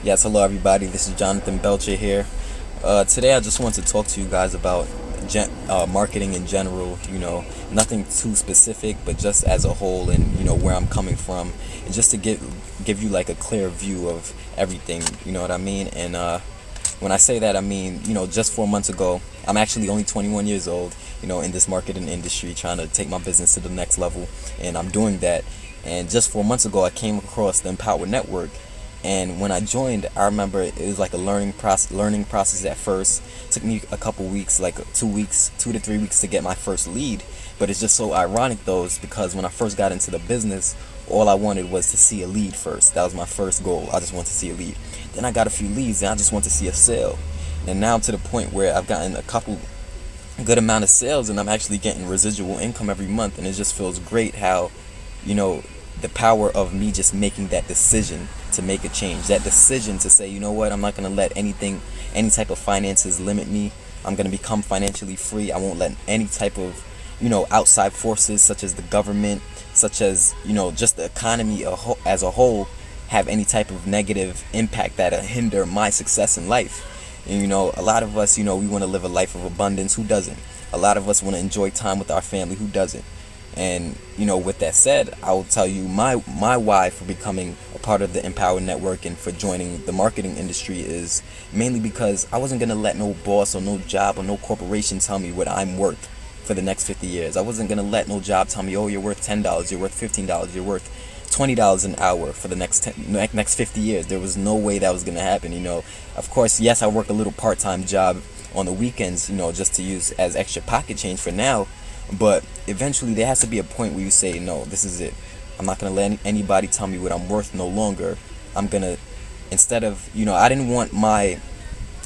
Yes, hello everybody. This is Jonathan Belcher here. Today I just want to talk to you guys about marketing in general. Nothing too specific, but just as a whole, and where I'm coming from, and just to give you like a clear view of everything. You know what I mean? And when I say that, I mean just 4 months ago, I'm actually only 21 years old. In this marketing industry, trying to take my business to the next level, and I'm doing that. And just 4 months ago, I came across the Empower Network. And when I joined, I remember it was like a learning process at first. It took me a couple weeks, like 2 weeks, 2 to 3 weeks to get my first lead. But it's just so ironic though, is because when I first got into the business, all I wanted was to see a lead first. That was my first goal. I just wanted to see a lead. Then I got a few leads, and I just want to see a sale. And now I'm to the point where I've gotten a couple good amount of sales, and I'm actually getting residual income every month. And it just feels great how, the power of me just making that decision to make a change, that decision to say, what, I'm not going to let any type of finances limit me. I'm going to become financially free. I won't let any type of, outside forces such as the government, such as, just the economy as a whole, have any type of negative impact that'll hinder my success in life. And, a lot of us, we want to live a life of abundance. Who doesn't? A lot of us want to enjoy time with our family. Who doesn't? And with that said, I will tell you my why for becoming a part of the Empower Network and for joining the marketing industry is mainly because I wasn't gonna let no boss or no job or no corporation tell me what I'm worth for the next 50 years. I wasn't gonna let no job tell me, oh, you're worth $10, you're worth $15, you're worth $20 an hour for the next 50 years. There was no way that was gonna happen. Of course, yes, I work a little part-time job on the weekends, just to use as extra pocket change for now. But eventually there has to be a point where you say, no, this is it. I'm not going to let anybody tell me what I'm worth no longer. I'm going to, instead of, I didn't want my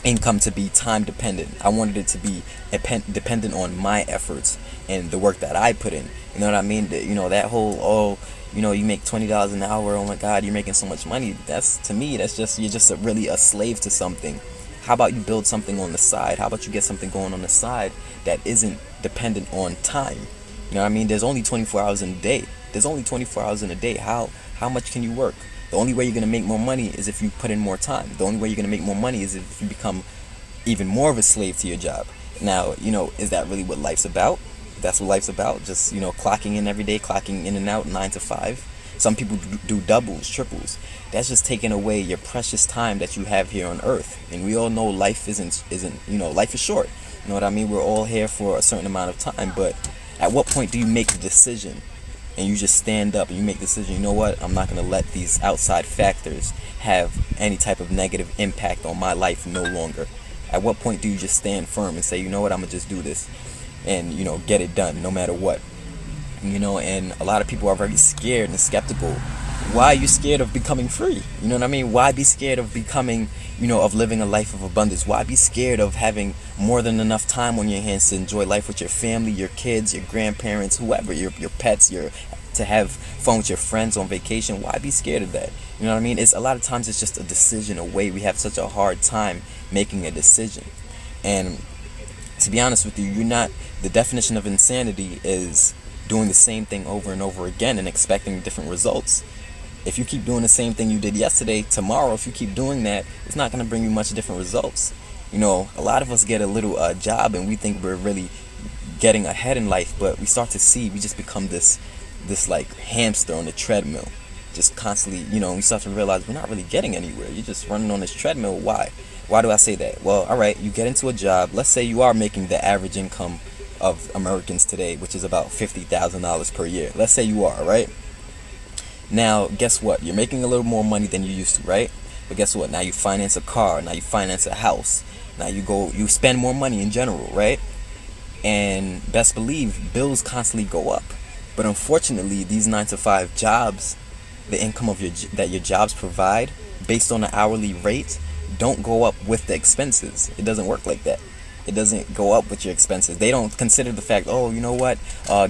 income to be time dependent. I wanted it to be dependent on my efforts and the work that I put in. You know what I mean? That whole, you make $20 an hour. Oh my God, you're making so much money. To me, you're just really a slave to something. How about you build something on the side? How about you get something going on the side that isn't dependent on time? You know what I mean? There's only 24 hours in a day. There's only 24 hours in a day. How much can you work? The only way you're going to make more money is if you put in more time. The only way you're going to make more money is if you become even more of a slave to your job. Now, is that really what life's about? That's what life's about. Just, clocking in every day, clocking in and out 9 to 5. Some people do doubles, triples. That's just taking away your precious time that you have here on earth. And we all know life isn't life is short. You know what I mean? We're all here for a certain amount of time, but at what point do you make the decision and you just stand up and you make the decision, you know what, I'm not going to let these outside factors have any type of negative impact on my life no longer? At what point do you just stand firm and say, you know what, I'm going to just do this and, get it done no matter what? And a lot of people are very scared and skeptical. Why are you scared of becoming free? You know what I mean? Why be scared of becoming, of living a life of abundance? Why be scared of having more than enough time on your hands to enjoy life with your family, your kids, your grandparents, whoever, your pets, to have fun with your friends on vacation? Why be scared of that? You know what I mean? It's a lot of times it's just a decision away. We have such a hard time making a decision. And to be honest with you, the definition of insanity is doing the same thing over and over again and expecting different results. If you keep doing the same thing you did yesterday, tomorrow, if you keep doing that, it's not going to bring you much different results. A lot of us get a little job and we think we're really getting ahead in life, but we just become this like hamster on the treadmill, just constantly, we start to realize we're not really getting anywhere. You're just running on this treadmill. Why do I say that? Well, all right, you get into a job. Let's say you are making the average income of Americans today, which is about $50,000 per year. Let's say you are, right? Now, guess what? You're making a little more money than you used to, right? But guess what? Now you finance a car. Now you finance a house. Now you spend more money in general, right? And best believe bills constantly go up. But unfortunately, these 9 to 5 jobs, the income that your jobs provide based on the hourly rate, don't go up with the expenses. It doesn't work like that. It doesn't go up with your expenses. They don't consider the fact, oh, you know what,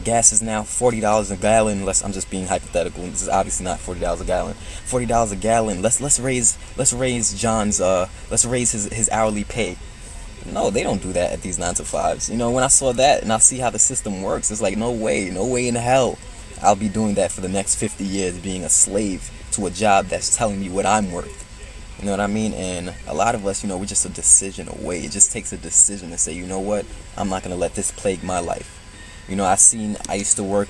gas is now $40 a gallon. I'm just being hypothetical. This is obviously not $40 a gallon. $40 a gallon. Let's raise John's let's raise his hourly pay. No, they don't do that at these 9 to 5s. When I saw that and I see how the system works, it's like no way in hell I'll be doing that for the next 50 years, being a slave to a job that's telling me what I'm worth. You know what I mean? And a lot of us, we're just a decision away. It just takes a decision to say, you know what, I'm not gonna let this plague my life. I used to work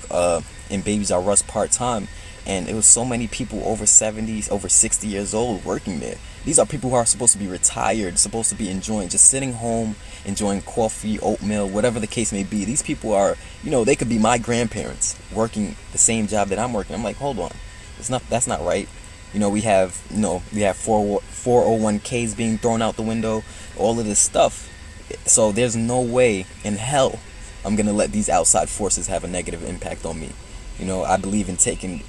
in Babies R Us part-time, and it was so many people over 70s, over 60 years old working there. These are people who are supposed to be retired, supposed to be enjoying, just sitting home, enjoying coffee, oatmeal, whatever the case may be. These people are, they could be my grandparents working the same job that I'm working. I'm like, hold on, that's not right. We have 401ks being thrown out the window, all of this stuff. So there's no way in hell I'm gonna let these outside forces have a negative impact on me. I believe in taking,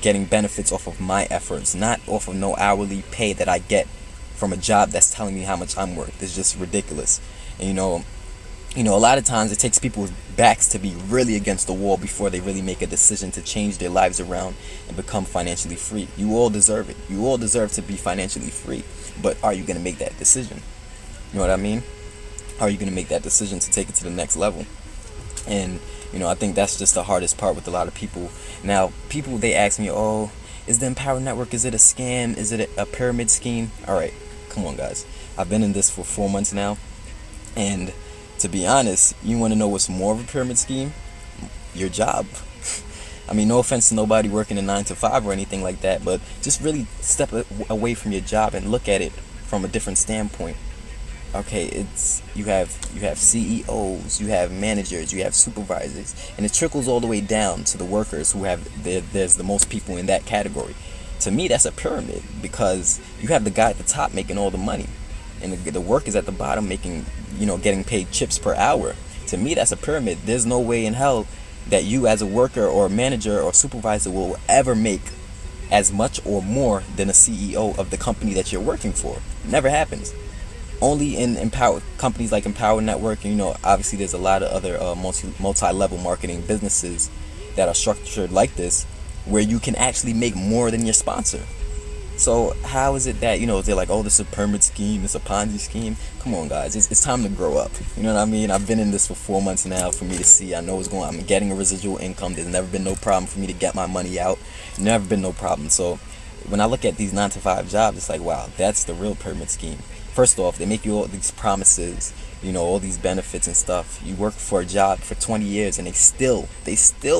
getting benefits off of my efforts, not off of no hourly pay that I get from a job that's telling me how much I'm worth. It's just ridiculous. And a lot of times it takes people's backs to be really against the wall before they really make a decision to change their lives around and become financially free. You all deserve it. You all deserve to be financially free. But are you going to make that decision? You know what I mean? Are you going to make that decision to take it to the next level? And, I think that's just the hardest part with a lot of people. Now, people, they ask me, oh, is the Empower Network, is it a scam? Is it a pyramid scheme? All right, come on, guys. I've been in this for 4 months now. And to be honest, you want to know what's more of a pyramid scheme? Your job. I mean, no offense to nobody working a 9 to 5 or anything like that, but just really step away from your job and look at it from a different standpoint. Okay, you have CEOs, you have managers, you have supervisors, and it trickles all the way down to the workers who there's the most people in that category. To me, that's a pyramid, because you have the guy at the top making all the money, and the workers at the bottom making, getting paid chips per hour. To me, that's a pyramid. There's no way in hell that you as a worker or a manager or supervisor will ever make as much or more than a CEO of the company that you're working for. Never happens. Only in companies like Empower Network, and obviously there's a lot of other multi-level marketing businesses that are structured like this, where you can actually make more than your sponsor. So how is it that, they're like, oh, this is a pyramid scheme, it's a Ponzi scheme? Come on, guys, it's time to grow up. You know what I mean? I've been in this for 4 months now for me to see. I know what's going on. I'm getting a residual income. There's never been no problem for me to get my money out. Never been no problem. So when I look at these 9 to 5 jobs, it's like, wow, that's the real pyramid scheme. First off, they make you all these promises, all these benefits and stuff. You work for a job for 20 years and they still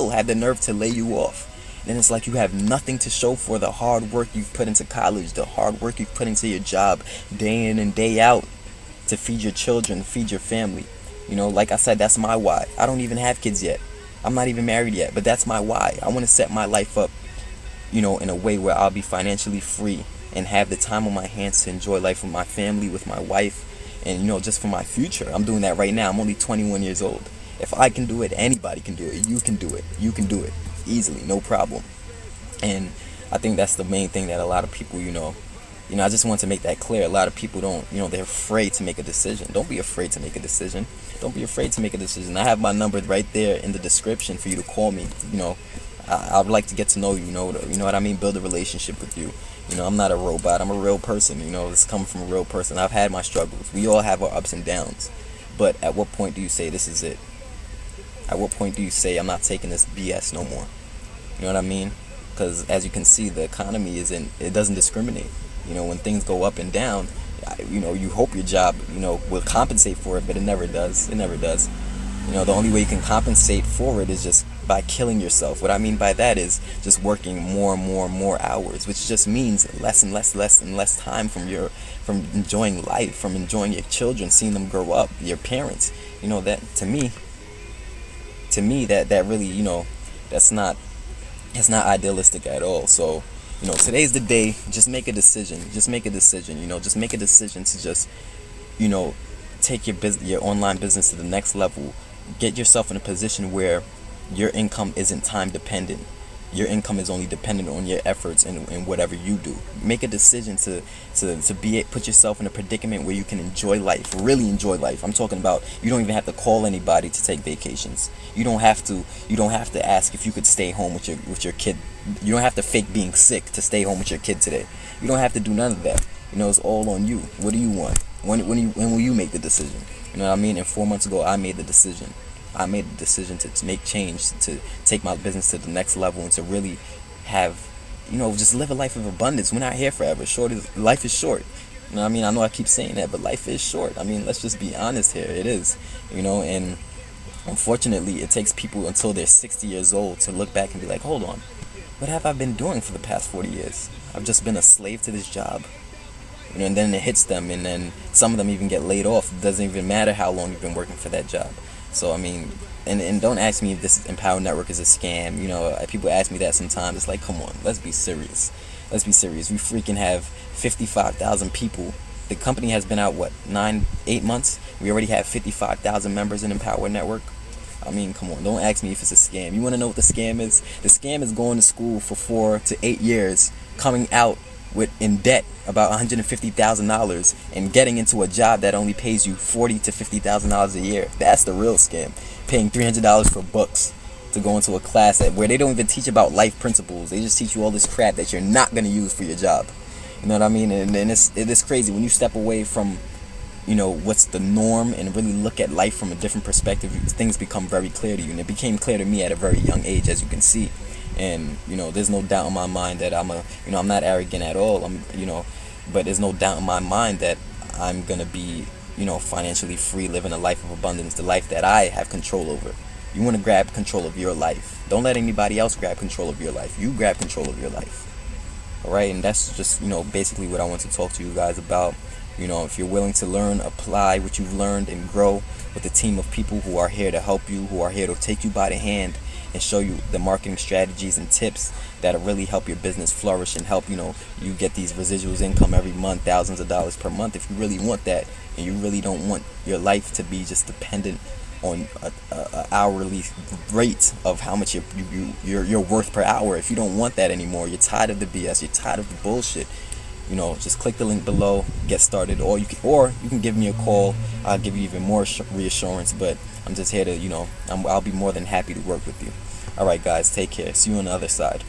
have the nerve to lay you off. Then it's like you have nothing to show for the hard work you've put into college, the hard work you've put into your job day in and day out to feed your children, feed your family. Like I said, that's my why. I don't even have kids yet. I'm not even married yet, but that's my why. I want to set my life up, in a way where I'll be financially free and have the time on my hands to enjoy life with my family, with my wife, and, just for my future. I'm doing that right now. I'm only 21 years old. If I can do it, anybody can do it. You can do it. You can do it easily, no problem. And I think that's the main thing that a lot of people, I just want to make that clear. A lot of people don't, they're afraid to make a decision. Don't be afraid to make a decision. Don't be afraid to make a decision. I have my number right there in the description for you to call me. I would like to get to know you, you know what I mean? Build a relationship with you. I'm not a robot. I'm a real person. It's coming from a real person. I've had my struggles. We all have our ups and downs. But at what point do you say this is it? At what point do you say I'm not taking this BS no more? You know what I mean? Because as you can see, the economy it doesn't discriminate. When things go up and down, you hope your job, will compensate for it, but it never does. It never does. The only way you can compensate for it is just by killing yourself. What I mean by that is just working more and more and more hours, which just means less and less time from enjoying life, from enjoying your children, seeing them grow up, your parents. That to me that really, that's not idealistic at all. So, today's the day. Just make a decision. Just make a decision. Just make a decision to just, take your online business to the next level. Get yourself in a position where your income isn't time dependent. Your income is only dependent on your efforts and whatever you do. Make a decision to put yourself in a predicament where you can enjoy life, really enjoy life. I'm talking about you don't even have to call anybody to take vacations. You don't have to ask if you could stay home with your kid. You don't have to fake being sick to stay home with your kid today. You don't have to do none of that. It's all on you. What do you want? When will you make the decision? You know what I mean? And 4 months ago, I made the decision. I made the decision to make change, to take my business to the next level, and to really have just live a life of abundance. We're not here forever. Life is short. You know what I mean? I know I keep saying that, but life is short. I mean, let's just be honest here. It is, and unfortunately, it takes people until they're 60 years old to look back and be like, hold on, what have I been doing for the past 40 years? I've just been a slave to this job. And then it hits them, and then some of them even get laid off. It doesn't even matter how long you've been working for that job. So, I mean, and don't ask me if this Empower Network is a scam. People ask me that sometimes. It's like, come on, let's be serious. Let's be serious. We freaking have 55,000 people. The company has been out, 8 months? We already have 55,000 members in Empower Network. I mean, come on, don't ask me if it's a scam. You want to know what the scam is? The scam is going to school for 4 to 8 years, coming out in debt about $150,000 and getting into a job that only pays you $40,000 to $50,000 a year. That's the real scam. Paying $300 for books to go into a class where they don't even teach about life principles. They just teach you all this crap that you're not going to use for your job. You know what I mean? And it's crazy when you step away from what's the norm and really look at life from a different perspective. Things become very clear to you, and it became clear to me at a very young age, as you can see. And there's no doubt in my mind that I'm not arrogant at all. But there's no doubt in my mind that I'm gonna be financially free, living a life of abundance, the life that I have control over. You want to grab control of your life. Don't let anybody else grab control of your life. You grab control of your life. All right, and that's just basically what I want to talk to you guys about. If you're willing to learn, apply what you've learned, and grow with a team of people who are here to help you, who are here to take you by the hand and show you the marketing strategies and tips that'll really help your business flourish and help you get these residuals income every month, thousands of dollars per month. If you really want that, and you really don't want your life to be just dependent on a hourly rate of how much you're worth per hour. If you don't want that anymore, you're tired of the BS, you're tired of the bullshit, just click the link below, get started, or you can give me a call. I'll give you even more reassurance, but I'm just here to I'll be more than happy to work with you. All right, guys, take care. See you on the other side.